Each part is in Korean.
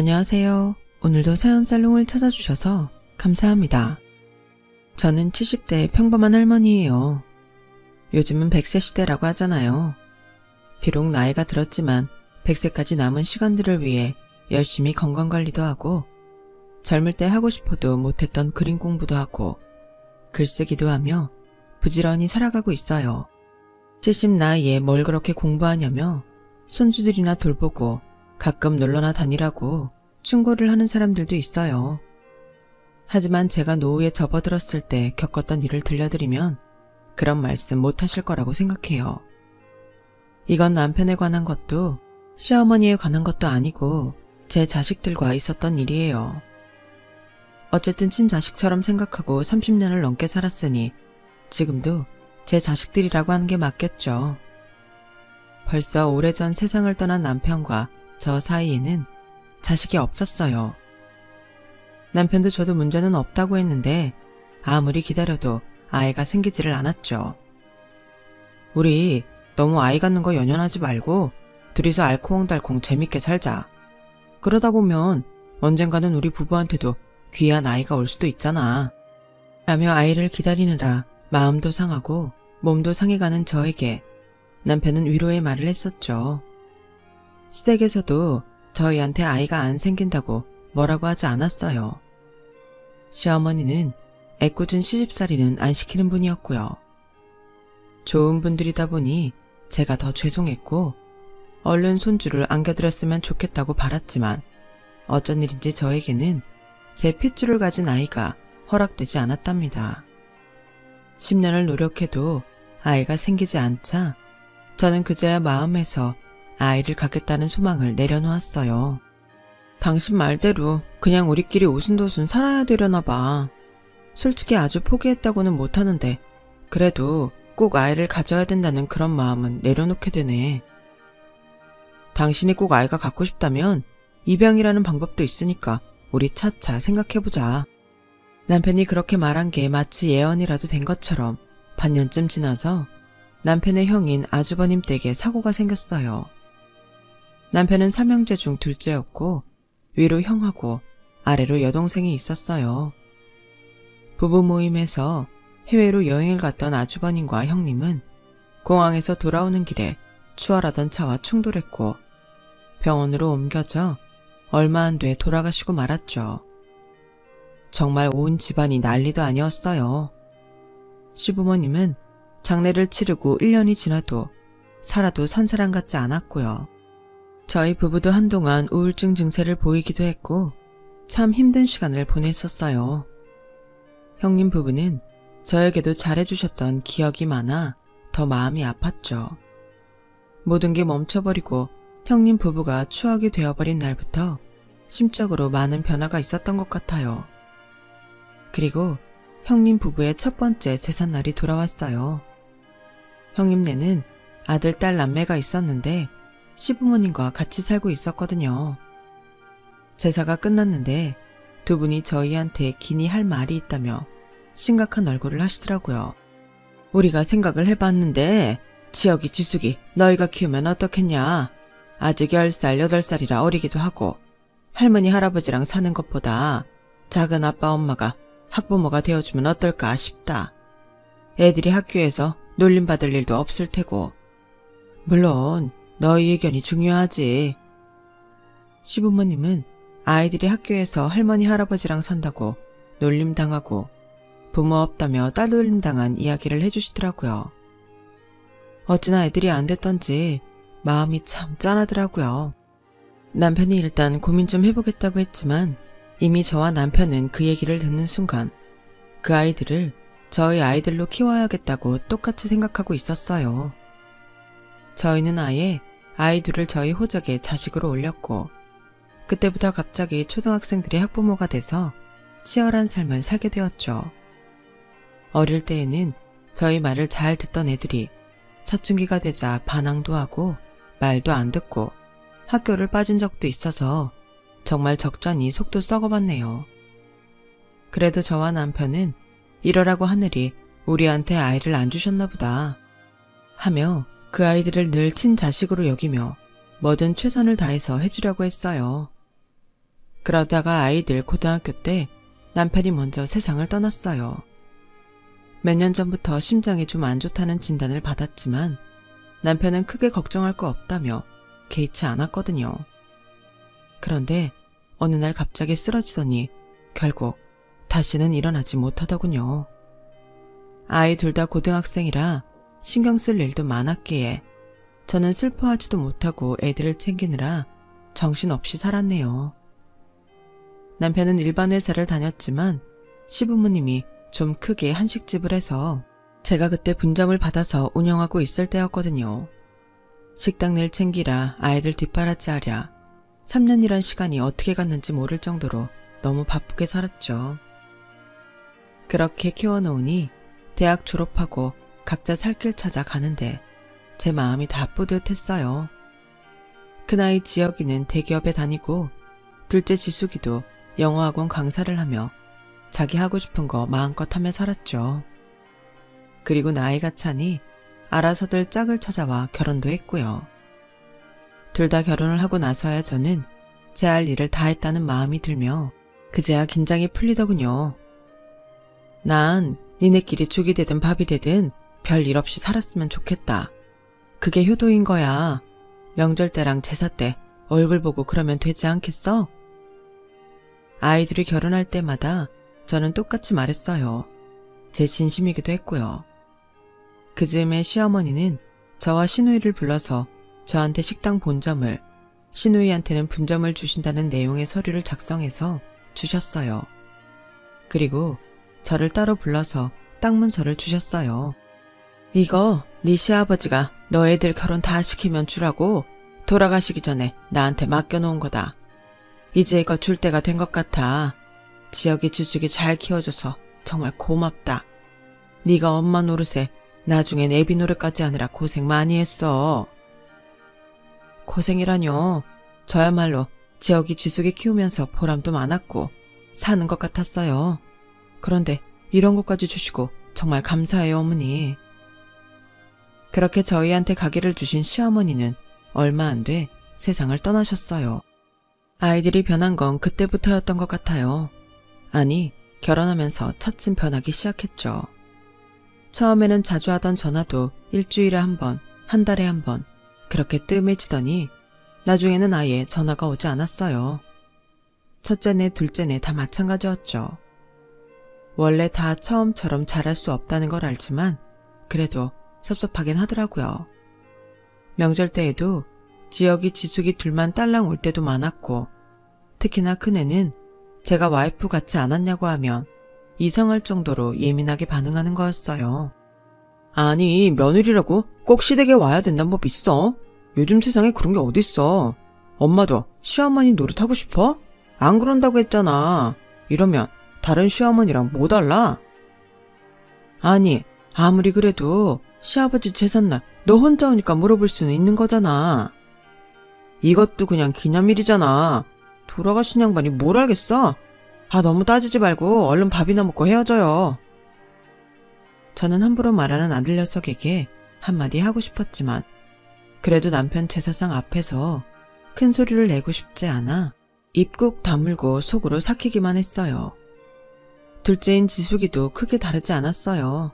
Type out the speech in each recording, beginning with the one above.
안녕하세요. 오늘도 사연살롱을 찾아주셔서 감사합니다. 저는 70대 평범한 할머니예요. 요즘은 100세 시대라고 하잖아요. 비록 나이가 들었지만 100세까지 남은 시간들을 위해 열심히 건강관리도 하고 젊을 때 하고 싶어도 못했던 그림 공부도 하고 글쓰기도 하며 부지런히 살아가고 있어요. 70 나이에 뭘 그렇게 공부하냐며 손주들이나 돌보고 가끔 놀러나 다니라고 충고를 하는 사람들도 있어요. 하지만 제가 노후에 접어들었을 때 겪었던 일을 들려드리면 그런 말씀 못하실 거라고 생각해요. 이건 남편에 관한 것도 시어머니에 관한 것도 아니고 제 자식들과 있었던 일이에요. 어쨌든 친자식처럼 생각하고 30년을 넘게 살았으니 지금도 제 자식들이라고 하는 게 맞겠죠. 벌써 오래전 세상을 떠난 남편과 저 사이에는 자식이 없었어요. 남편도 저도 문제는 없다고 했는데 아무리 기다려도 아이가 생기지를 않았죠. 우리 너무 아이 갖는 거 연연하지 말고 둘이서 알콩달콩 재밌게 살자. 그러다 보면 언젠가는 우리 부부한테도 귀한 아이가 올 수도 있잖아. 라며 아이를 기다리느라 마음도 상하고 몸도 상해가는 저에게 남편은 위로의 말을 했었죠. 시댁에서도 저희한테 아이가 안 생긴다고 뭐라고 하지 않았어요. 시어머니는 애꿎은 시집살이는 안 시키는 분이었고요. 좋은 분들이다 보니 제가 더 죄송했고 얼른 손주를 안겨드렸으면 좋겠다고 바랐지만 어쩐 일인지 저에게는 제 핏줄을 가진 아이가 허락되지 않았답니다. 10년을 노력해도 아이가 생기지 않자 저는 그제야 마음에서 아이를 갖겠다는 소망을 내려놓았어요. 당신 말대로 그냥 우리끼리 오순도순 살아야 되려나 봐. 솔직히 아주 포기했다고는 못하는데 그래도 꼭 아이를 가져야 된다는 그런 마음은 내려놓게 되네. 당신이 꼭 아이가 갖고 싶다면 입양이라는 방법도 있으니까 우리 차차 생각해보자. 남편이 그렇게 말한 게 마치 예언이라도 된 것처럼 반년쯤 지나서 남편의 형인 아주버님 댁에 사고가 생겼어요. 남편은 삼형제 중 둘째였고 위로 형하고 아래로 여동생이 있었어요. 부부 모임에서 해외로 여행을 갔던 아주버님과 형님은 공항에서 돌아오는 길에 추월하던 차와 충돌했고 병원으로 옮겨져 얼마 안 돼 돌아가시고 말았죠. 정말 온 집안이 난리도 아니었어요. 시부모님은 장례를 치르고 1년이 지나도 살아도 산 사람 같지 않았고요. 저희 부부도 한동안 우울증 증세를 보이기도 했고 참 힘든 시간을 보냈었어요. 형님 부부는 저에게도 잘해주셨던 기억이 많아 더 마음이 아팠죠. 모든 게 멈춰버리고 형님 부부가 추억이 되어버린 날부터 심적으로 많은 변화가 있었던 것 같아요. 그리고 형님 부부의 첫 번째 제삿날이 돌아왔어요. 형님네는 아들, 딸, 남매가 있었는데 시부모님과 같이 살고 있었거든요. 제사가 끝났는데 두 분이 저희한테 긴히 할 말이 있다며 심각한 얼굴을 하시더라고요. 우리가 생각을 해봤는데 지혁이 지숙이 너희가 키우면 어떻겠냐. 아직 10살, 8살이라 어리기도 하고 할머니, 할아버지랑 사는 것보다 작은 아빠, 엄마가 학부모가 되어주면 어떨까 싶다. 애들이 학교에서 놀림받을 일도 없을 테고. 물론 너희 의견이 중요하지. 시부모님은 아이들이 학교에서 할머니, 할아버지랑 산다고 놀림당하고 부모 없다며 딸 놀림당한 이야기를 해주시더라고요. 어찌나 애들이 안 됐던지 마음이 참 짠하더라고요. 남편이 일단 고민 좀 해보겠다고 했지만 이미 저와 남편은 그 얘기를 듣는 순간 그 아이들을 저희 아이들로 키워야겠다고 똑같이 생각하고 있었어요. 저희는 아예 아이들을 저희 호적에 자식으로 올렸고 그때부터 갑자기 초등학생들이 학부모가 돼서 치열한 삶을 살게 되었죠. 어릴 때에는 저희 말을 잘 듣던 애들이 사춘기가 되자 반항도 하고 말도 안 듣고 학교를 빠진 적도 있어서 정말 적잖이 속도 썩어봤네요. 그래도 저와 남편은 이러라고 하늘이 우리한테 아이를 안 주셨나 보다 하며 그 아이들을 늘 친자식으로 여기며 뭐든 최선을 다해서 해주려고 했어요. 그러다가 아이들 고등학교 때 남편이 먼저 세상을 떠났어요. 몇 년 전부터 심장이 좀 안 좋다는 진단을 받았지만 남편은 크게 걱정할 거 없다며 개의치 않았거든요. 그런데 어느 날 갑자기 쓰러지더니 결국 다시는 일어나지 못하더군요. 아이 둘 다 고등학생이라 신경 쓸 일도 많았기에 저는 슬퍼하지도 못하고 애들을 챙기느라 정신없이 살았네요. 남편은 일반 회사를 다녔지만 시부모님이 좀 크게 한식집을 해서 제가 그때 분점을 받아서 운영하고 있을 때였거든요. 식당 일 챙기라 아이들 뒷바라지 하랴 3년이란 시간이 어떻게 갔는지 모를 정도로 너무 바쁘게 살았죠. 그렇게 키워놓으니 대학 졸업하고 각자 살 길 찾아 가는데 제 마음이 다 뿌듯했어요. 큰아이 지혁이는 대기업에 다니고 둘째 지숙이도 영어학원 강사를 하며 자기 하고 싶은 거 마음껏 하며 살았죠. 그리고 나이가 차니 알아서들 짝을 찾아와 결혼도 했고요. 둘 다 결혼을 하고 나서야 저는 제 할 일을 다 했다는 마음이 들며 그제야 긴장이 풀리더군요. 난 니네끼리 죽이 되든 밥이 되든 별 일 없이 살았으면 좋겠다. 그게 효도인 거야. 명절 때랑 제사 때 얼굴 보고 그러면 되지 않겠어? 아이들이 결혼할 때마다 저는 똑같이 말했어요. 제 진심이기도 했고요. 그 즈음에 시어머니는 저와 시누이를 불러서 저한테 식당 본점을, 시누이한테는 분점을 주신다는 내용의 서류를 작성해서 주셨어요. 그리고 저를 따로 불러서 땅 문서를 주셨어요. 이거 네 시아버지가 너 애들 결혼 다 시키면 주라고 돌아가시기 전에 나한테 맡겨놓은 거다. 이제 이거 줄 때가 된 것 같아. 지혁이 주숙이 잘 키워줘서 정말 고맙다. 네가 엄마 노릇에 나중엔 애비 노릇까지 하느라 고생 많이 했어. 고생이라뇨. 저야말로 지혁이 지숙이 키우면서 보람도 많았고 사는 것 같았어요. 그런데 이런 것까지 주시고 정말 감사해요, 어머니. 그렇게 저희한테 가게를 주신 시어머니는 얼마 안 돼 세상을 떠나셨어요. 아이들이 변한 건 그때부터였던 것 같아요. 아니, 결혼하면서 차츰 변하기 시작했죠. 처음에는 자주 하던 전화도 일주일에 한 번, 한 달에 한 번 그렇게 뜸해지더니 나중에는 아예 전화가 오지 않았어요. 첫째네, 둘째네 다 마찬가지였죠. 원래 다 처음처럼 잘할 수 없다는 걸 알지만 그래도 섭섭하긴 하더라고요. 명절 때에도 지혁이 지숙이 둘만 딸랑 올 때도 많았고 특히나 큰애는 제가 와이프 같지 않았냐고 하면 이상할 정도로 예민하게 반응하는 거였어요. 아니, 며느리라고 꼭 시댁에 와야 된다는 법 있어? 요즘 세상에 그런 게 어딨어. 엄마도 시어머니 노릇하고 싶어? 안 그런다고 했잖아. 이러면 다른 시어머니랑 뭐 달라? 아니, 아무리 그래도 시아버지 제삿날 너 혼자 오니까 물어볼 수는 있는 거잖아. 이것도 그냥 기념일이잖아. 돌아가신 양반이 뭘 알겠어? 아, 너무 따지지 말고 얼른 밥이나 먹고 헤어져요. 저는 함부로 말하는 아들 녀석에게 한마디 하고 싶었지만 그래도 남편 제사상 앞에서 큰 소리를 내고 싶지 않아 입 꾹 다물고 속으로 삭히기만 했어요. 둘째인 지숙이도 크게 다르지 않았어요.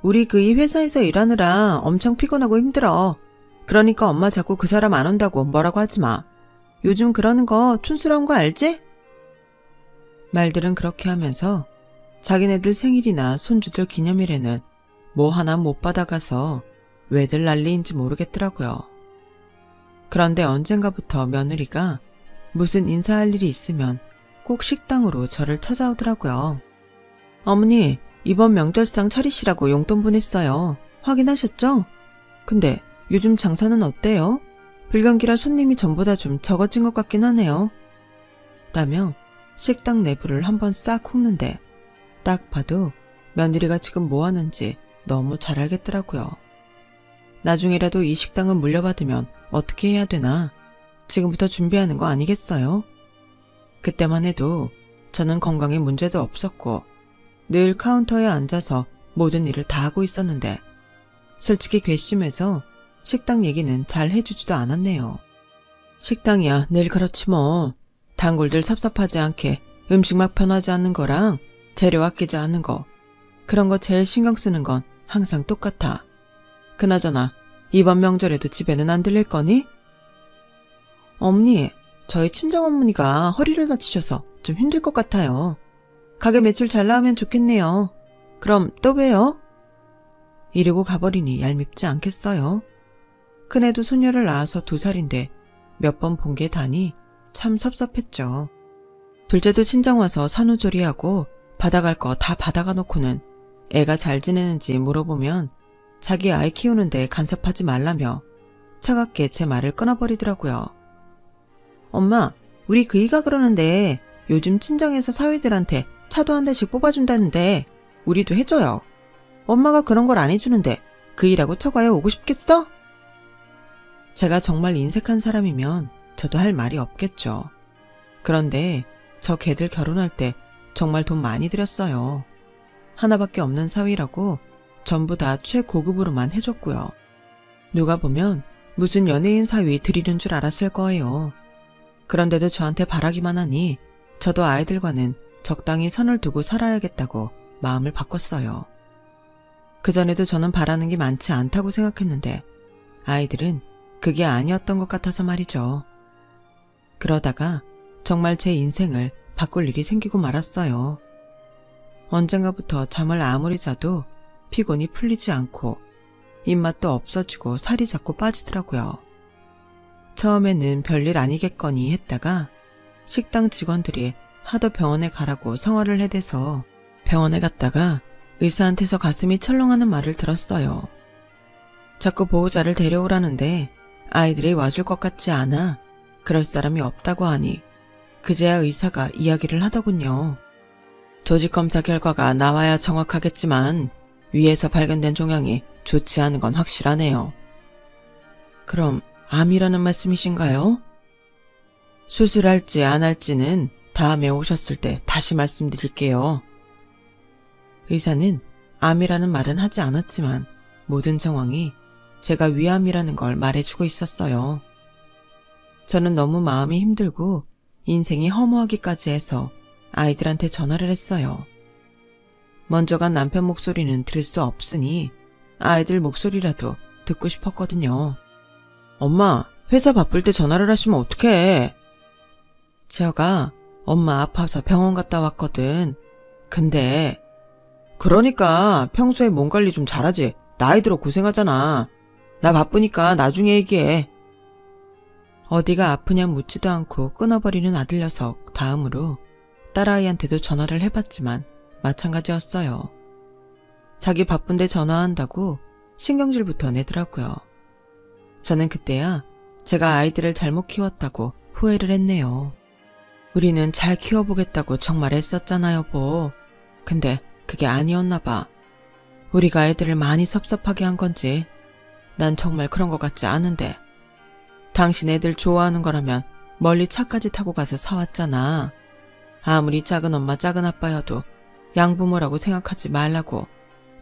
우리 그 이 회사에서 일하느라 엄청 피곤하고 힘들어. 그러니까 엄마 자꾸 그 사람 안 온다고 뭐라고 하지 마. 요즘 그러는 거 촌스러운 거 알지? 말들은 그렇게 하면서 자기네들 생일이나 손주들 기념일에는 뭐 하나 못 받아가서 왜들 난리인지 모르겠더라고요. 그런데 언젠가부터 며느리가 무슨 인사할 일이 있으면 꼭 식당으로 저를 찾아오더라고요. 어머니, 이번 명절상 차리시라고 용돈 보냈어요. 확인하셨죠? 근데 요즘 장사는 어때요? 불경기라 손님이 전보다 좀 적어진 것 같긴 하네요. 라며 식당 내부를 한번 싹 훑는데 딱 봐도 며느리가 지금 뭐 하는지 너무 잘 알겠더라고요. 나중에라도 이 식당을 물려받으면 어떻게 해야 되나 지금부터 준비하는 거 아니겠어요? 그때만 해도 저는 건강에 문제도 없었고 늘 카운터에 앉아서 모든 일을 다 하고 있었는데 솔직히 괘씸해서 식당 얘기는 잘 해주지도 않았네요. 식당이야 늘 그렇지 뭐. 단골들 섭섭하지 않게 음식 막 변하지 않는 거랑 재료 아끼지 않는 거, 그런 거 제일 신경 쓰는 건 항상 똑같아. 그나저나 이번 명절에도 집에는 안 들릴 거니? 어머니, 저희 친정어머니가 허리를 다치셔서 좀 힘들 것 같아요. 가게 매출 잘 나오면 좋겠네요. 그럼 또 봬요. 이러고 가버리니 얄밉지 않겠어요? 큰애도 소녀를 낳아서 2살인데 몇 번 본 게 다니 참 섭섭했죠. 둘째도 친정 와서 산후조리하고 받아갈 거 다 받아가 놓고는 애가 잘 지내는지 물어보면 자기 아이 키우는데 간섭하지 말라며 차갑게 제 말을 끊어버리더라고요. 엄마, 우리 그이가 그러는데 요즘 친정에서 사위들한테 차도 한 대씩 뽑아준다는데 우리도 해줘요. 엄마가 그런 걸 안 해주는데 그이라고 처가에 오고 싶겠어? 제가 정말 인색한 사람이면 저도 할 말이 없겠죠. 그런데 저 걔들 결혼할 때 정말 돈 많이 들였어요. 하나밖에 없는 사위라고 전부 다 최고급으로만 해줬고요. 누가 보면 무슨 연예인 사위 드리는 줄 알았을 거예요. 그런데도 저한테 바라기만 하니 저도 아이들과는 적당히 선을 두고 살아야겠다고 마음을 바꿨어요. 그전에도 저는 바라는 게 많지 않다고 생각했는데 아이들은 그게 아니었던 것 같아서 말이죠. 그러다가 정말 제 인생을 바꿀 일이 생기고 말았어요. 언젠가부터 잠을 아무리 자도 피곤이 풀리지 않고 입맛도 없어지고 살이 자꾸 빠지더라고요. 처음에는 별일 아니겠거니 했다가 식당 직원들이 하도 병원에 가라고 성화를 해대서 병원에 갔다가 의사한테서 가슴이 철렁하는 말을 들었어요. 자꾸 보호자를 데려오라는데 아이들이 와줄 것 같지 않아 그럴 사람이 없다고 하니 그제야 의사가 이야기를 하더군요. 조직검사 결과가 나와야 정확하겠지만 위에서 발견된 종양이 좋지 않은 건 확실하네요. 그럼 암이라는 말씀이신가요? 수술할지 안 할지는 다음에 오셨을 때 다시 말씀드릴게요. 의사는 암이라는 말은 하지 않았지만 모든 정황이 제가 위암이라는 걸 말해주고 있었어요. 저는 너무 마음이 힘들고 인생이 허무하기까지 해서 아이들한테 전화를 했어요. 먼저 간 남편 목소리는 들을 수 없으니 아이들 목소리라도 듣고 싶었거든요. 엄마, 회사 바쁠 때 전화를 하시면 어떡해? 지어가 엄마 아파서 병원 갔다 왔거든. 근데 그러니까 평소에 몸 관리 좀 잘하지. 나이 들어 고생하잖아. 나 바쁘니까 나중에 얘기해. 어디가 아프냐 묻지도 않고 끊어버리는 아들 녀석 다음으로 딸아이한테도 전화를 해봤지만 마찬가지였어요. 자기 바쁜데 전화한다고 신경질부터 내더라고요. 저는 그때야 제가 아이들을 잘못 키웠다고 후회를 했네요. 우리는 잘 키워보겠다고 정말 애썼잖아 여보. 근데 그게 아니었나 봐. 우리가 애들을 많이 섭섭하게 한 건지 난 정말 그런 것 같지 않은데. 당신 애들 좋아하는 거라면 멀리 차까지 타고 가서 사왔잖아. 아무리 작은 엄마 작은 아빠여도 양부모라고 생각하지 말라고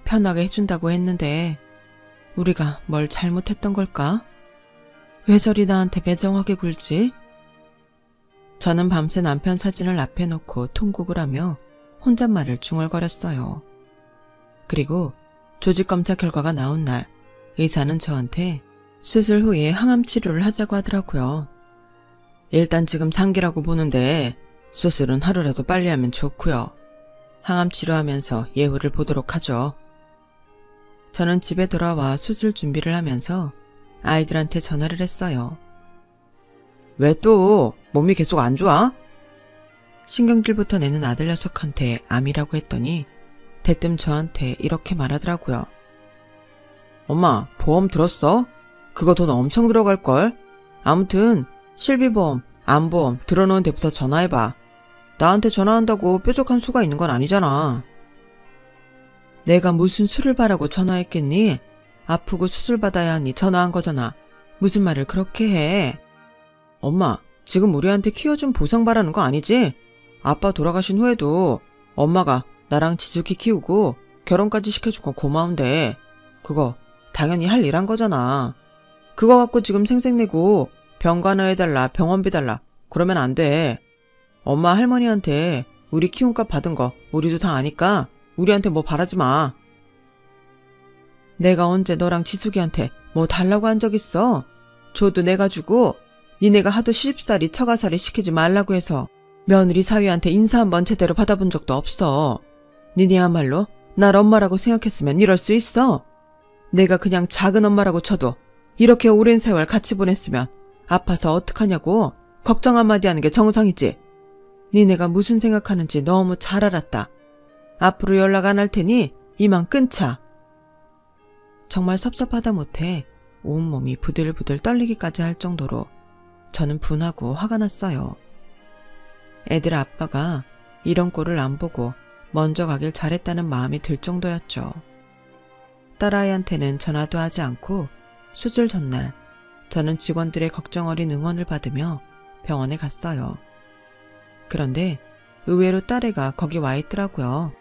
편하게 해준다고 했는데 우리가 뭘 잘못했던 걸까? 왜 저리 나한테 매정하게 굴지? 저는 밤새 남편 사진을 앞에 놓고 통곡을 하며 혼잣말을 중얼거렸어요. 그리고 조직검사 결과가 나온 날 의사는 저한테 수술 후에 항암 치료를 하자고 하더라고요. 일단 지금 상기라고 보는데 수술은 하루라도 빨리 하면 좋고요. 항암 치료하면서 예후를 보도록 하죠. 저는 집에 돌아와 수술 준비를 하면서 아이들한테 전화를 했어요. 왜 또 몸이 계속 안 좋아? 신경질부터 내는 아들 녀석한테 암이라고 했더니 대뜸 저한테 이렇게 말하더라고요. 엄마, 보험 들었어? 그거 돈 엄청 들어갈걸? 아무튼 실비보험, 암보험 들어놓은 데부터 전화해봐. 나한테 전화한다고 뾰족한 수가 있는 건 아니잖아. 내가 무슨 수를 바라고 전화했겠니? 아프고 수술 받아야 하니 전화한 거잖아. 무슨 말을 그렇게 해? 엄마, 지금 우리한테 키워준 보상 바라는 거 아니지? 아빠 돌아가신 후에도 엄마가 나랑 지숙이 키우고 결혼까지 시켜준 건 고마운데 그거 당연히 할 일 한 거잖아. 그거 갖고 지금 생색내고 병간호 해달라, 병원비 달라 그러면 안 돼. 엄마 할머니한테 우리 키움값 받은 거 우리도 다 아니까 우리한테 뭐 바라지 마. 내가 언제 너랑 지숙이한테 뭐 달라고 한 적 있어? 줘도 내가 주고 니네가 하도 시집살이 처가살이 시키지 말라고 해서 며느리 사위한테 인사 한번 제대로 받아본 적도 없어. 니네야말로 날 엄마라고 생각했으면 이럴 수 있어? 내가 그냥 작은 엄마라고 쳐도 이렇게 오랜 세월 같이 보냈으면 아파서 어떡하냐고 걱정 한마디 하는 게 정상이지. 니네가 무슨 생각하는지 너무 잘 알았다. 앞으로 연락 안 할 테니 이만 끊자. 정말 섭섭하다 못해 온몸이 부들부들 떨리기까지 할 정도로 저는 분하고 화가 났어요. 애들 아빠가 이런 꼴을 안 보고 먼저 가길 잘했다는 마음이 들 정도였죠. 딸아이한테는 전화도 하지 않고 수술 전날 저는 직원들의 걱정 어린 응원을 받으며 병원에 갔어요. 그런데 의외로 딸애가 거기 와 있더라고요.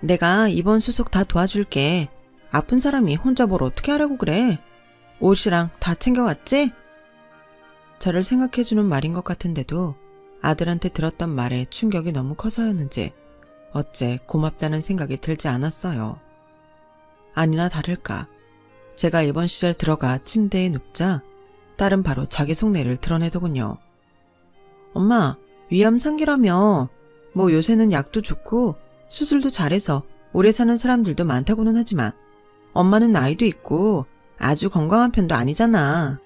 내가 이번 수속 다 도와줄게. 아픈 사람이 혼자 뭘 어떻게 하라고 그래. 옷이랑 다 챙겨갔지? 저를 생각해주는 말인 것 같은데도 아들한테 들었던 말에 충격이 너무 커서였는지 어째 고맙다는 생각이 들지 않았어요. 아니나 다를까 제가 입원실에 들어가 침대에 눕자 딸은 바로 자기 속내를 드러내더군요. 엄마, 위암 상기라며. 뭐 요새는 약도 좋고 수술도 잘해서 오래 사는 사람들도 많다고는 하지만 엄마는 나이도 있고 아주 건강한 편도 아니잖아.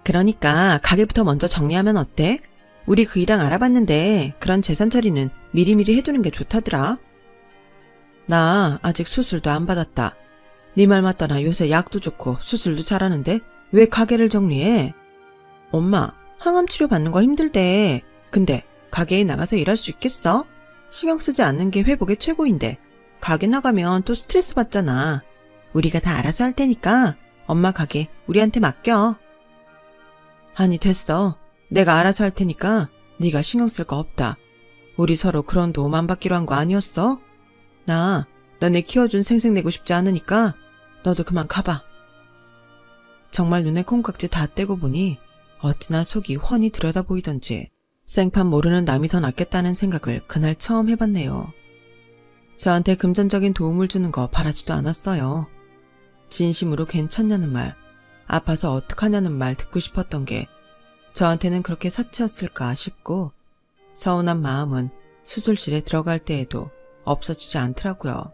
그러니까 가게부터 먼저 정리하면 어때? 우리 그 일랑 알아봤는데 그런 재산 처리는 미리미리 해두는 게 좋다더라. 나 아직 수술도 안 받았다. 네 말 맞다나 요새 약도 좋고 수술도 잘하는데 왜 가게를 정리해? 엄마, 항암 치료 받는 거 힘들대. 근데 가게에 나가서 일할 수 있겠어? 신경 쓰지 않는 게 회복의 최고인데 가게 나가면 또 스트레스 받잖아. 우리가 다 알아서 할 테니까 엄마 가게 우리한테 맡겨. 아니 됐어. 내가 알아서 할 테니까 네가 신경 쓸 거 없다. 우리 서로 그런 도움 안 받기로 한 거 아니었어? 나 너네 키워준 생색 내고 싶지 않으니까 너도 그만 가봐. 정말 눈에 콩깍지 다 떼고 보니 어찌나 속이 훤히 들여다보이던지 생판 모르는 남이 더 낫겠다는 생각을 그날 처음 해봤네요. 저한테 금전적인 도움을 주는 거 바라지도 않았어요. 진심으로 괜찮냐는 말, 아파서 어떡하냐는 말 듣고 싶었던 게 저한테는 그렇게 사치였을까 싶고 서운한 마음은 수술실에 들어갈 때에도 없어지지 않더라고요.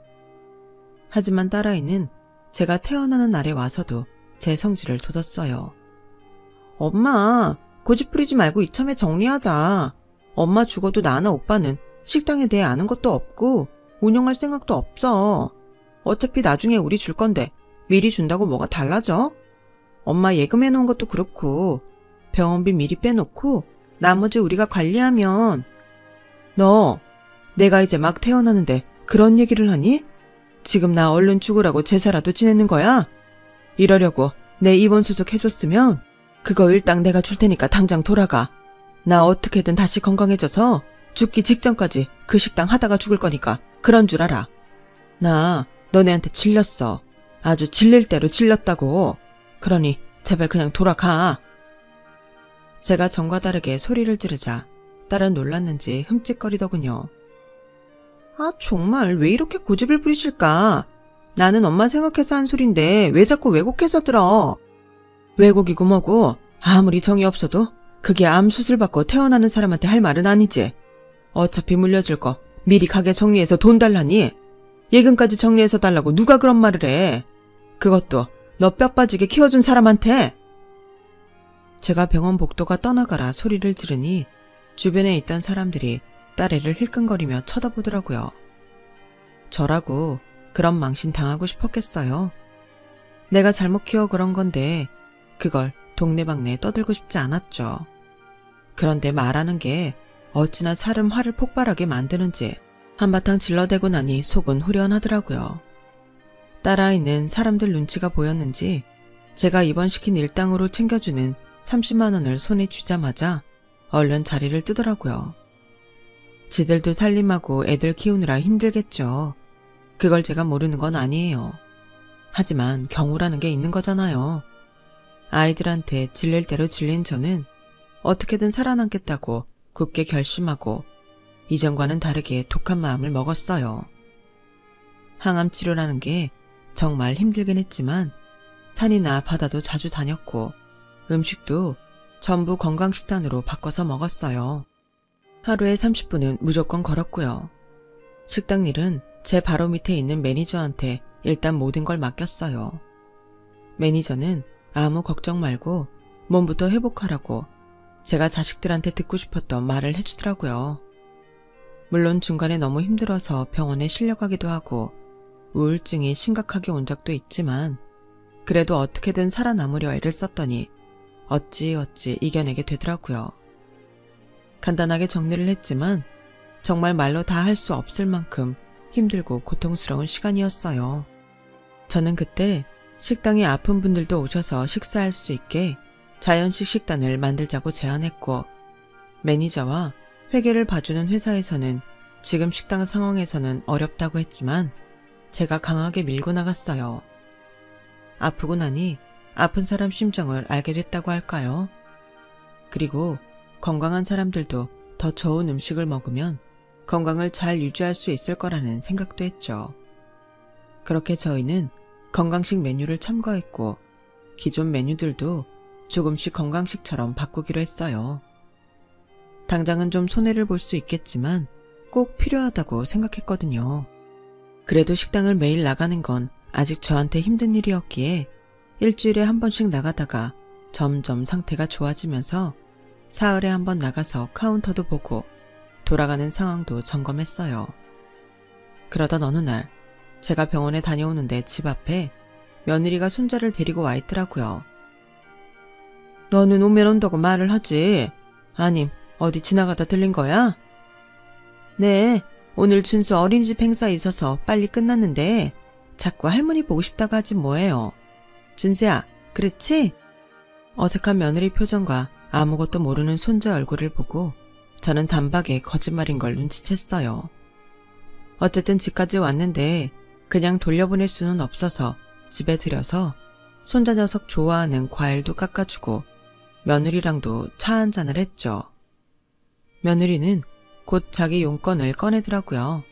하지만 딸아이는 제가 태어나는 날에 와서도 제 성질을 돋았어요. 엄마, 고집 부리지 말고 이참에 정리하자. 엄마 죽어도 나나 오빠는 식당에 대해 아는 것도 없고 운영할 생각도 없어. 어차피 나중에 우리 줄 건데 미리 준다고 뭐가 달라져? 엄마 예금해놓은 것도 그렇고 병원비 미리 빼놓고 나머지 우리가 관리하면. 너 내가 이제 막 태어나는데 그런 얘기를 하니? 지금 나 얼른 죽으라고 제사라도 지내는 거야? 이러려고 내 입원 수속 해줬으면 그거 일당 내가 줄 테니까 당장 돌아가. 나 어떻게든 다시 건강해져서 죽기 직전까지 그 식당 하다가 죽을 거니까 그런 줄 알아. 나 너네한테 질렸어. 아주 질릴 대로 질렸다고. 그러니 제발 그냥 돌아가. 제가 전과 다르게 소리를 지르자 딸은 놀랐는지 흠칫거리더군요. 아 정말 왜 이렇게 고집을 부리실까? 나는 엄마 생각해서 한 소린데 왜 자꾸 왜곡해서 들어? 왜곡이고 뭐고 아무리 정이 없어도 그게 암 수술 받고 태어나는 사람한테 할 말은 아니지. 어차피 물려줄 거 미리 가게 정리해서 돈 달라니. 예금까지 정리해서 달라고 누가 그런 말을 해. 그것도 너 뼈 빠지게 키워준 사람한테. 제가 병원 복도가 떠나가라 소리를 지르니 주변에 있던 사람들이 딸애를 힐끔거리며 쳐다보더라고요. 저라고 그런 망신 당하고 싶었겠어요. 내가 잘못 키워 그런 건데 그걸 동네방네 떠들고 싶지 않았죠. 그런데 말하는 게 어찌나 사람 화를 폭발하게 만드는지 한바탕 질러대고 나니 속은 후련하더라고요. 딸아이는 사람들 눈치가 보였는지 제가 입원시킨 일당으로 챙겨주는 30만 원을 손에 쥐자마자 얼른 자리를 뜨더라고요. 지들도 살림하고 애들 키우느라 힘들겠죠. 그걸 제가 모르는 건 아니에요. 하지만 경우라는 게 있는 거잖아요. 아이들한테 질릴 대로 질린 저는 어떻게든 살아남겠다고 굳게 결심하고 이전과는 다르게 독한 마음을 먹었어요. 항암 치료라는 게 정말 힘들긴 했지만 산이나 바다도 자주 다녔고 음식도 전부 건강식단으로 바꿔서 먹었어요. 하루에 30분은 무조건 걸었고요. 식당 일은 제 바로 밑에 있는 매니저한테 일단 모든 걸 맡겼어요. 매니저는 아무 걱정 말고 몸부터 회복하라고 제가 자식들한테 듣고 싶었던 말을 해주더라고요. 물론 중간에 너무 힘들어서 병원에 실려가기도 하고 우울증이 심각하게 온 적도 있지만 그래도 어떻게든 살아남으려 애를 썼더니 어찌 이겨내게 되더라고요. 간단하게 정리를 했지만 정말 말로 다 할 수 없을 만큼 힘들고 고통스러운 시간이었어요. 저는 그때 식당에 아픈 분들도 오셔서 식사할 수 있게 자연식 식단을 만들자고 제안했고 매니저와 회계를 봐주는 회사에서는 지금 식당 상황에서는 어렵다고 했지만 제가 강하게 밀고 나갔어요. 아프고 나니 아픈 사람 심정을 알게 됐다고 할까요? 그리고 건강한 사람들도 더 좋은 음식을 먹으면 건강을 잘 유지할 수 있을 거라는 생각도 했죠. 그렇게 저희는 건강식 메뉴를 첨가했고 기존 메뉴들도 조금씩 건강식처럼 바꾸기로 했어요. 당장은 좀 손해를 볼 수 있겠지만 꼭 필요하다고 생각했거든요. 그래도 식당을 매일 나가는 건 아직 저한테 힘든 일이었기에 일주일에 한 번씩 나가다가 점점 상태가 좋아지면서 사흘에 한 번 나가서 카운터도 보고 돌아가는 상황도 점검했어요. 그러던 어느 날 제가 병원에 다녀오는데 집 앞에 며느리가 손자를 데리고 와 있더라고요. 너는 오면 온다고 말을 하지. 아님 어디 지나가다 들린 거야? 네, 오늘 준수 어린이집 행사 있어서 빨리 끝났는데 자꾸 할머니 보고 싶다고 하지 뭐예요. 준수야, 그렇지? 어색한 며느리 표정과 아무것도 모르는 손자 얼굴을 보고 저는 단박에 거짓말인 걸 눈치챘어요. 어쨌든 집까지 왔는데 그냥 돌려보낼 수는 없어서 집에 들여서 손자 녀석 좋아하는 과일도 깎아주고 며느리랑도 차 한잔을 했죠. 며느리는 곧 자기 용건을 꺼내더라고요.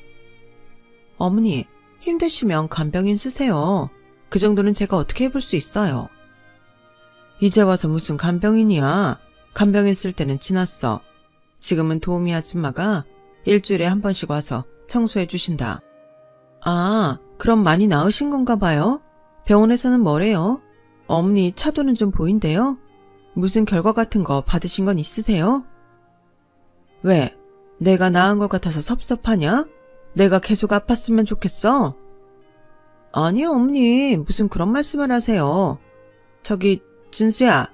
어머니, 힘드시면 간병인 쓰세요. 그 정도는 제가 어떻게 해볼 수 있어요. 이제 와서 무슨 간병인이야. 간병인 쓸 때는 지났어. 지금은 도우미 아줌마가 일주일에 한 번씩 와서 청소해 주신다. 아, 그럼 많이 나으신 건가 봐요? 병원에서는 뭐래요? 어머니 차도는 좀 보인대요? 무슨 결과 같은 거 받으신 건 있으세요? 왜? 내가 나은 것 같아서 섭섭하냐? 내가 계속 아팠으면 좋겠어? 아니 어머니 무슨 그런 말씀을 하세요. 저기 준수야,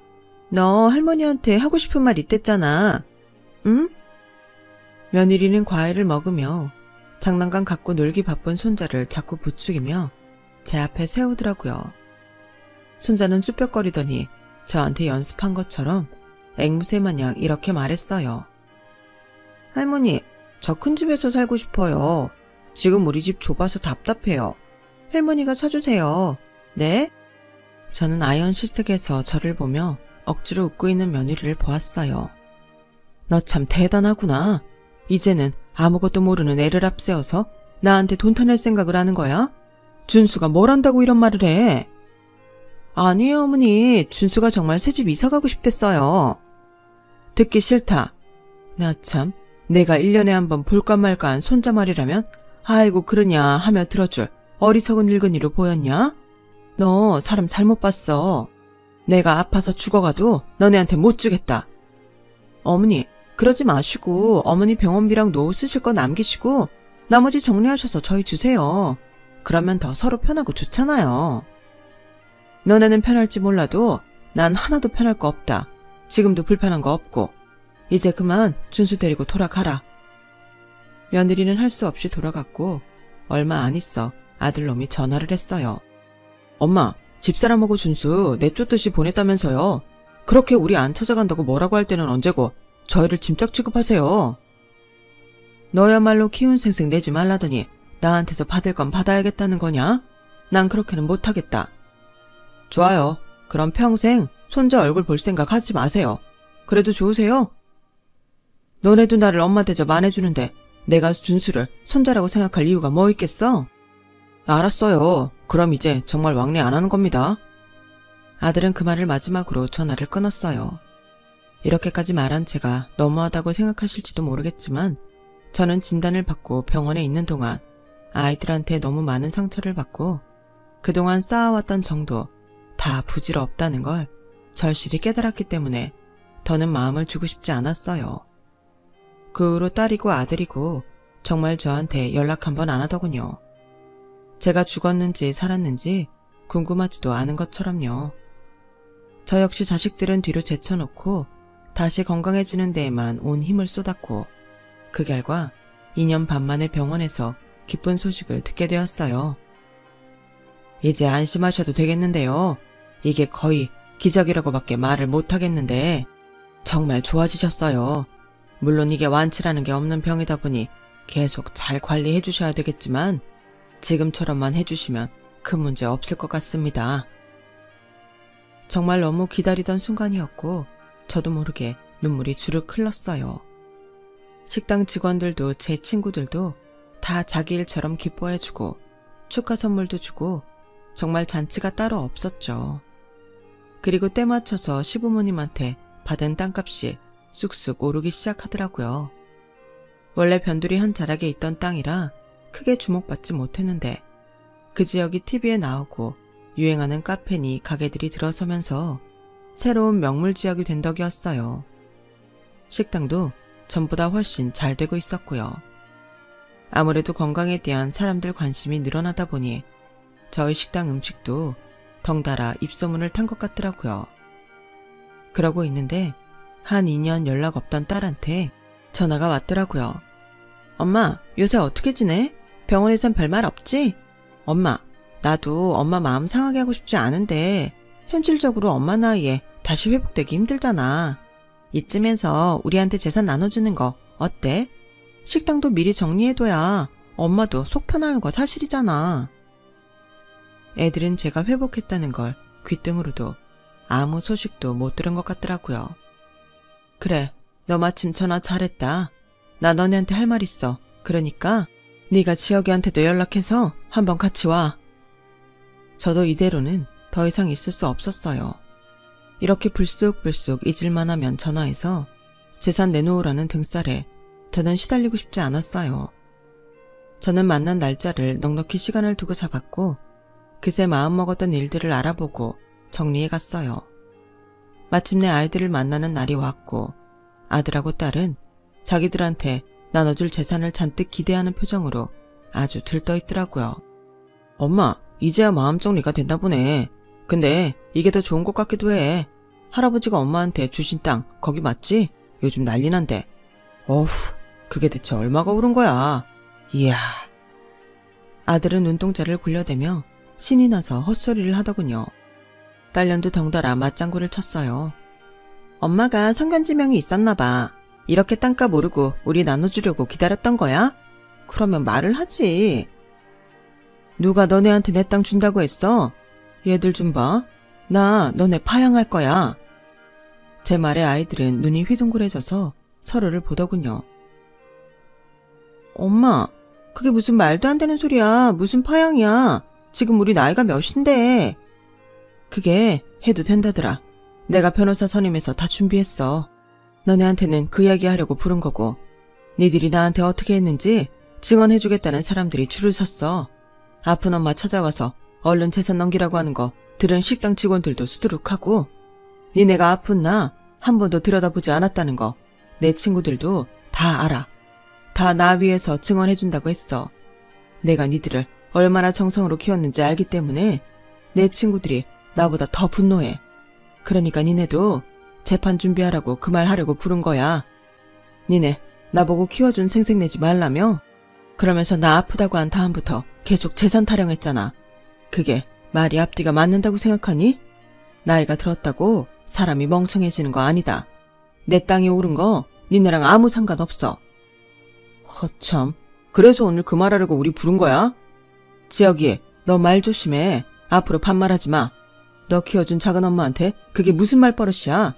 너 할머니한테 하고 싶은 말 있댔잖아. 응? 며느리는 과일을 먹으며 장난감 갖고 놀기 바쁜 손자를 자꾸 부추기며 제 앞에 세우더라고요. 손자는 쭈뼛거리더니 저한테 연습한 것처럼 앵무새 마냥 이렇게 말했어요. 할머니, 저 큰 집에서 살고 싶어요. 지금 우리 집 좁아서 답답해요. 할머니가 사주세요. 네? 저는 아이언 실색에서 저를 보며 억지로 웃고 있는 며느리를 보았어요. 너 참 대단하구나. 이제는 아무것도 모르는 애를 앞세워서 나한테 돈 타낼 생각을 하는 거야? 준수가 뭘 안다고 이런 말을 해? 아니에요 어머니, 준수가 정말 새집 이사 가고 싶댔어요. 듣기 싫다. 나 참, 내가 1년에 한 번 볼까 말까 한 손자 말이라면 아이고 그러냐 하며 들어줄 어리석은 늙은이로 보였냐? 너 사람 잘못 봤어. 내가 아파서 죽어가도 너네한테 못 주겠다. 어머니, 그러지 마시고 어머니 병원비랑 노후 쓰실 거 남기시고 나머지 정리하셔서 저희 주세요. 그러면 더 서로 편하고 좋잖아요. 너네는 편할지 몰라도 난 하나도 편할 거 없다. 지금도 불편한 거 없고. 이제 그만 준수 데리고 돌아가라. 며느리는 할 수 없이 돌아갔고 얼마 안 있어 아들놈이 전화를 했어요. 엄마, 집사람하고 준수 내쫓듯이 보냈다면서요. 그렇게 우리 안 찾아간다고 뭐라고 할 때는 언제고 저희를 짐짝 취급하세요. 너야말로 키운 생색 내지 말라더니 나한테서 받을 건 받아야겠다는 거냐? 난 그렇게는 못하겠다. 좋아요. 그럼 평생 손자 얼굴 볼 생각 하지 마세요. 그래도 좋으세요? 너네도 나를 엄마 대접 안 해주는데 내가 준수를 손자라고 생각할 이유가 뭐 있겠어? 알았어요. 그럼 이제 정말 왕래 안 하는 겁니다. 아들은 그 말을 마지막으로 전화를 끊었어요. 이렇게까지 말한 제가 너무하다고 생각하실지도 모르겠지만 저는 진단을 받고 병원에 있는 동안 아이들한테 너무 많은 상처를 받고 그동안 쌓아왔던 정도 다 부질없다는 걸 절실히 깨달았기 때문에 더는 마음을 주고 싶지 않았어요. 그 후로 딸이고 아들이고 정말 저한테 연락 한번 안 하더군요. 제가 죽었는지 살았는지 궁금하지도 않은 것처럼요. 저 역시 자식들은 뒤로 제쳐놓고 다시 건강해지는 데에만 온 힘을 쏟았고 그 결과 2년 반 만에 병원에서 기쁜 소식을 듣게 되었어요. 이제 안심하셔도 되겠는데요. 이게 거의 기적이라고밖에 말을 못하겠는데 정말 좋아지셨어요. 물론 이게 완치라는 게 없는 병이다 보니 계속 잘 관리해 주셔야 되겠지만 지금처럼만 해주시면 큰 문제 없을 것 같습니다. 정말 너무 기다리던 순간이었고 저도 모르게 눈물이 주르륵 흘렀어요. 식당 직원들도 제 친구들도 다 자기 일처럼 기뻐해주고 축하 선물도 주고 정말 잔치가 따로 없었죠. 그리고 때 맞춰서 시부모님한테 받은 땅값이 쑥쑥 오르기 시작하더라고요. 원래 변두리 한 자락에 있던 땅이라 크게 주목받지 못했는데 그 지역이 TV에 나오고 유행하는 카페니 가게들이 들어서면서 새로운 명물 지역이 된 덕이었어요. 식당도 전보다 훨씬 잘 되고 있었고요. 아무래도 건강에 대한 사람들 관심이 늘어나다 보니 저희 식당 음식도 덩달아 입소문을 탄 것 같더라고요. 그러고 있는데 한 2년 연락 없던 딸한테 전화가 왔더라고요. 엄마, 요새 어떻게 지내? 병원에선 별말 없지? 엄마, 나도 엄마 마음 상하게 하고 싶지 않은데 현실적으로 엄마 나이에 다시 회복되기 힘들잖아. 이쯤에서 우리한테 재산 나눠주는 거 어때? 식당도 미리 정리해둬야 엄마도 속 편하는 거 사실이잖아. 애들은 제가 회복했다는 걸 귀등으로도 아무 소식도 못 들은 것 같더라고요. 그래, 너 마침 전화 잘했다. 나 너네한테 할 말 있어. 그러니까 네가 지혁이한테도 연락해서 한번 같이 와. 저도 이대로는 더 이상 있을 수 없었어요. 이렇게 불쑥불쑥 잊을만 하면 전화해서 재산 내놓으라는 등살에 더는 시달리고 싶지 않았어요. 저는 만난 날짜를 넉넉히 시간을 두고 잡았고 그새 마음먹었던 일들을 알아보고 정리해 갔어요. 마침내 아이들을 만나는 날이 왔고 아들하고 딸은 자기들한테 나눠줄 재산을 잔뜩 기대하는 표정으로 아주 들떠있더라고요. 엄마, 이제야 마음 정리가 됐나 보네. 근데 이게 더 좋은 것 같기도 해. 할아버지가 엄마한테 주신 땅 거기 맞지? 요즘 난리 난데. 어후, 그게 대체 얼마가 오른 거야. 이야. 아들은 눈동자를 굴려대며 신이 나서 헛소리를 하더군요. 딸년도 덩달아 맞장구를 쳤어요. 엄마가 성견지명이 있었나 봐. 이렇게 땅값 오르고 우리 나눠주려고 기다렸던 거야? 그러면 말을 하지. 누가 너네한테 내 땅 준다고 했어? 얘들 좀 봐. 나 너네 파양할 거야. 제 말에 아이들은 눈이 휘둥그레져서 서로를 보더군요. 엄마, 그게 무슨 말도 안 되는 소리야. 무슨 파양이야. 지금 우리 나이가 몇인데. 그게 해도 된다더라. 내가 변호사 선임해서 다 준비했어. 너네한테는 그 이야기 하려고 부른 거고 니들이 나한테 어떻게 했는지 증언해주겠다는 사람들이 줄을 섰어. 아픈 엄마 찾아와서 얼른 재산 넘기라고 하는 거 들은 식당 직원들도 수두룩하고 니네가 아픈 나 한 번도 들여다보지 않았다는 거 내 친구들도 다 알아. 다 나 위해서 증언해준다고 했어. 내가 니들을 얼마나 정성으로 키웠는지 알기 때문에 내 친구들이 나보다 더 분노해. 그러니까 니네도 재판 준비하라고 그 말 하려고 부른 거야. 니네 나보고 키워준 생색내지 말라며? 그러면서 나 아프다고 한 다음부터 계속 재산 타령했잖아. 그게 말이 앞뒤가 맞는다고 생각하니? 나이가 들었다고 사람이 멍청해지는 거 아니다. 내 땅이 오른 거 니네랑 아무 상관없어. 허참, 그래서 오늘 그 말하려고 우리 부른 거야? 지혁이, 너 말 조심해. 앞으로 반말하지 마. 너 키워준 작은 엄마한테 그게 무슨 말버릇이야?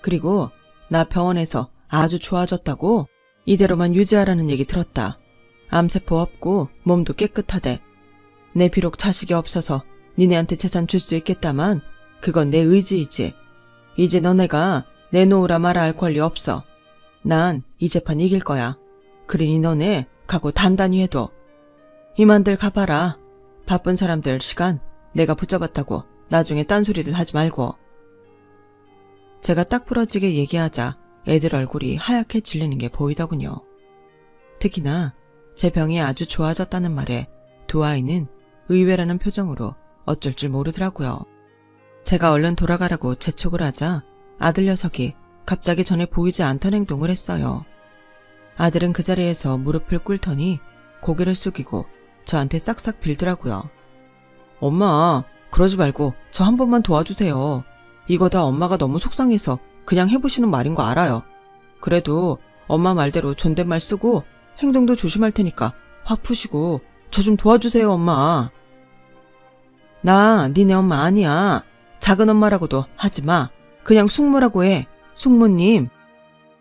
그리고 나 병원에서 아주 좋아졌다고 이대로만 유지하라는 얘기 들었다. 암세포 없고 몸도 깨끗하대. 내 비록 자식이 없어서 니네한테 재산 줄 수 있겠다만 그건 내 의지이지. 이제 너네가 내놓으라 말아 할 권리 없어. 난 이 재판 이길 거야. 그러니 너네 각오 단단히 해둬. 이만들 가봐라. 바쁜 사람들 시간 내가 붙잡았다고 나중에 딴소리를 하지 말고. 제가 딱 부러지게 얘기하자 애들 얼굴이 하얗게 질리는 게 보이더군요. 특히나 제 병이 아주 좋아졌다는 말에 두 아이는 의외라는 표정으로 어쩔 줄 모르더라고요. 제가 얼른 돌아가라고 재촉을 하자 아들 녀석이 갑자기 전에 보이지 않던 행동을 했어요. 아들은 그 자리에서 무릎을 꿇더니 고개를 숙이고 저한테 싹싹 빌더라고요. 엄마, 그러지 말고 저 한 번만 도와주세요. 이거 다 엄마가 너무 속상해서 그냥 해보시는 말인 거 알아요. 그래도 엄마 말대로 존댓말 쓰고 행동도 조심할 테니까 확 푸시고 저 좀 도와주세요, 엄마. 나 니네 엄마 아니야. 작은 엄마라고도 하지 마. 그냥 숙모라고 해. 숙모님.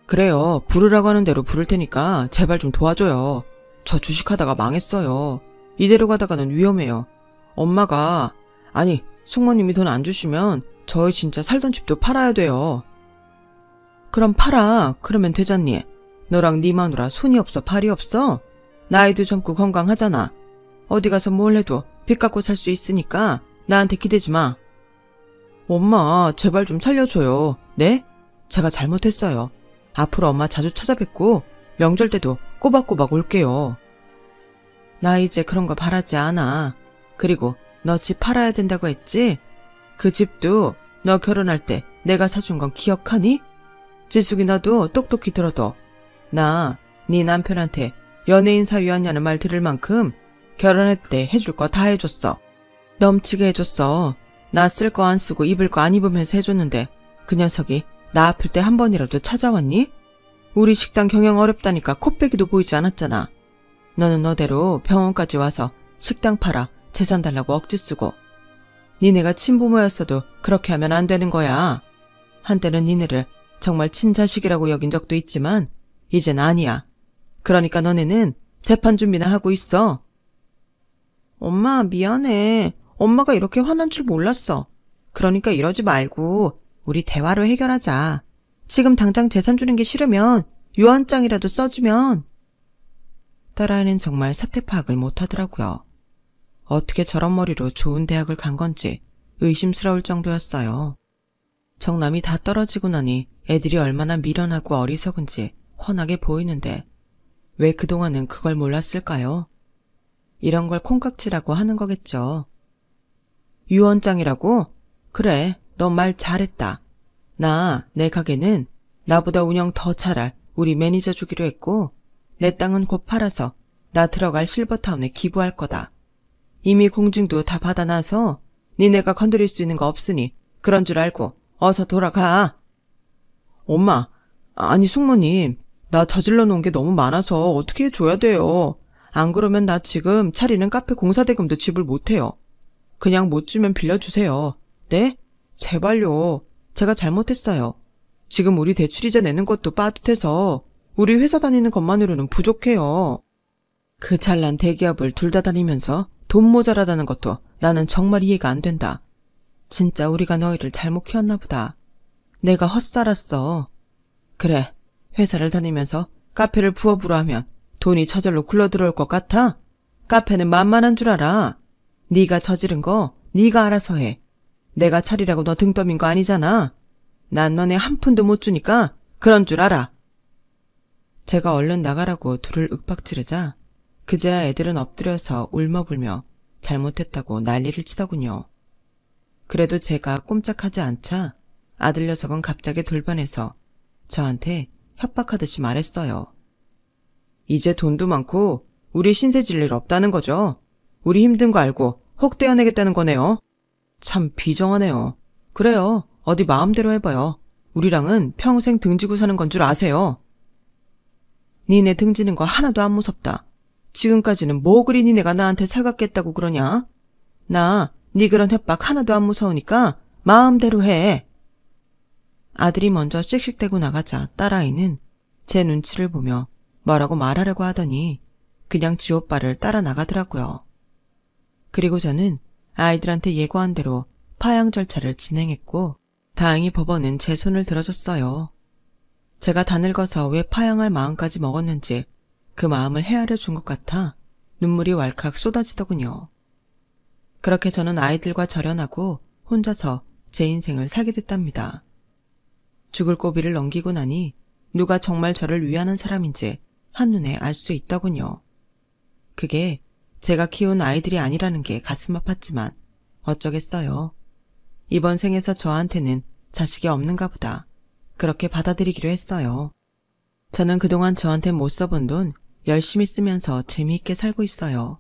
그래요. 부르라고 하는 대로 부를 테니까 제발 좀 도와줘요. 저 주식하다가 망했어요. 이대로 가다가는 위험해요. 엄마가 아니 숙모님이 돈 안 주시면 저희 진짜 살던 집도 팔아야 돼요. 그럼 팔아. 그러면 되잖니. 너랑 네 마누라 손이 없어 발이 없어? 나이도 젊고 건강하잖아. 어디 가서 뭘 해도 빚 갚고 살 수 있으니까 나한테 기대지 마. 엄마 제발 좀 살려줘요. 네? 제가 잘못했어요. 앞으로 엄마 자주 찾아뵙고 명절 때도 꼬박꼬박 올게요. 나 이제 그런 거 바라지 않아. 그리고 너 집 팔아야 된다고 했지? 그 집도 너 결혼할 때 내가 사준 건 기억하니? 지숙이 나도 똑똑히 들어도 나 네 남편한테 연예인 사위하냐는 말 들을 만큼 결혼할 때 해줄 거 다 해줬어. 넘치게 해줬어. 나 쓸 거 안 쓰고 입을 거 안 입으면서 해줬는데 그 녀석이 나 아플 때 한 번이라도 찾아왔니? 우리 식당 경영 어렵다니까 코빼기도 보이지 않았잖아. 너는 너대로 병원까지 와서 식당 팔아 재산 달라고 억지 쓰고. 니네가 친부모였어도 그렇게 하면 안 되는 거야. 한때는 니네를 정말 친자식이라고 여긴 적도 있지만 이젠 아니야. 그러니까 너네는 재판 준비나 하고 있어. 엄마 미안해. 엄마가 이렇게 화난 줄 몰랐어. 그러니까 이러지 말고 우리 대화로 해결하자. 지금 당장 재산 주는 게 싫으면 유언장이라도 써주면. 딸아이는 정말 사태 파악을 못하더라고요. 어떻게 저런 머리로 좋은 대학을 간 건지 의심스러울 정도였어요. 정남이 다 떨어지고 나니 애들이 얼마나 미련하고 어리석은지 훤하게 보이는데 왜 그동안은 그걸 몰랐을까요? 이런 걸 콩깍지라고 하는 거겠죠. 유언장이라고? 그래, 너 말 잘했다. 내 가게는 나보다 운영 더 잘할 우리 매니저 주기로 했고 내 땅은 곧 팔아서 나 들어갈 실버타운에 기부할 거다. 이미 공증도 다 받아놔서 니네가 건드릴 수 있는 거 없으니 그런 줄 알고 어서 돌아가. 엄마, 아니 숙모님, 나 저질러 놓은 게 너무 많아서 어떻게 해줘야 돼요. 안 그러면 나 지금 차리는 카페 공사대금도 지불 못해요. 그냥 못 주면 빌려주세요. 네? 제발요. 제가 잘못했어요. 지금 우리 대출이자 내는 것도 빠듯해서 우리 회사 다니는 것만으로는 부족해요. 그 잘난 대기업을 둘 다 다니면서 돈 모자라다는 것도 나는 정말 이해가 안 된다. 진짜 우리가 너희를 잘못 키웠나 보다. 내가 헛살았어. 그래, 회사를 다니면서 카페를 부업으로 하면 돈이 저절로 굴러들어올 것 같아? 카페는 만만한 줄 알아. 네가 저지른 거 네가 알아서 해. 내가 차리라고 너 등 떠민 거 아니잖아. 난 너네 한 푼도 못 주니까 그런 줄 알아. 제가 얼른 나가라고 둘을 윽박지르자 그제야 애들은 엎드려서 울먹불며 잘못했다고 난리를 치더군요. 그래도 제가 꼼짝하지 않자 아들 녀석은 갑자기 돌변해서 저한테 협박하듯이 말했어요. 이제 돈도 많고 우리 신세 질 일 없다는 거죠. 우리 힘든 거 알고 혹 떼어내겠다는 거네요. 참 비정하네요. 그래요. 어디 마음대로 해봐요. 우리랑은 평생 등지고 사는 건 줄 아세요. 니네 등지는 거 하나도 안 무섭다. 지금까지는 뭐 그리 니네가 나한테 살갑겠다고 그러냐? 나 니 그런 협박 하나도 안 무서우니까 마음대로 해. 아들이 먼저 씩씩대고 나가자 딸아이는 제 눈치를 보며 뭐라고 말하려고 하더니 그냥 지 오빠를 따라 나가더라고요. 그리고 저는 아이들한테 예고한 대로 파양 절차를 진행했고 다행히 법원은 제 손을 들어줬어요. 제가 다 늙어서 왜 파양할 마음까지 먹었는지 그 마음을 헤아려 준 것 같아 눈물이 왈칵 쏟아지더군요. 그렇게 저는 아이들과 절연하고 혼자서 제 인생을 살게 됐답니다. 죽을 고비를 넘기고 나니 누가 정말 저를 위하는 사람인지 한눈에 알 수 있더군요. 그게 제가 키운 아이들이 아니라는 게 가슴 아팠지만 어쩌겠어요. 이번 생에서 저한테는 자식이 없는가 보다. 그렇게 받아들이기로 했어요. 저는 그동안 저한테 못 써본 돈 열심히 쓰면서 재미있게 살고 있어요.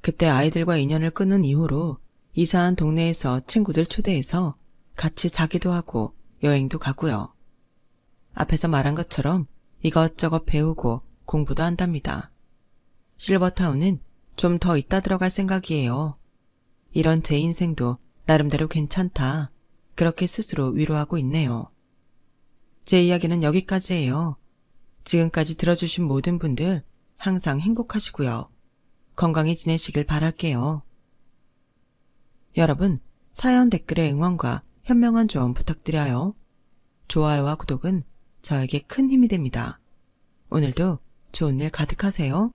그때 아이들과 인연을 끊은 이후로 이사한 동네에서 친구들 초대해서 같이 자기도 하고 여행도 가고요. 앞에서 말한 것처럼 이것저것 배우고 공부도 한답니다. 실버타운은 좀 더 있다 들어갈 생각이에요. 이런 제 인생도 나름대로 괜찮다. 그렇게 스스로 위로하고 있네요. 제 이야기는 여기까지예요. 지금까지 들어주신 모든 분들 항상 행복하시고요. 건강히 지내시길 바랄게요. 여러분, 사연 댓글에 응원과 현명한 조언 부탁드려요. 좋아요와 구독은 저에게 큰 힘이 됩니다. 오늘도 좋은 일 가득하세요.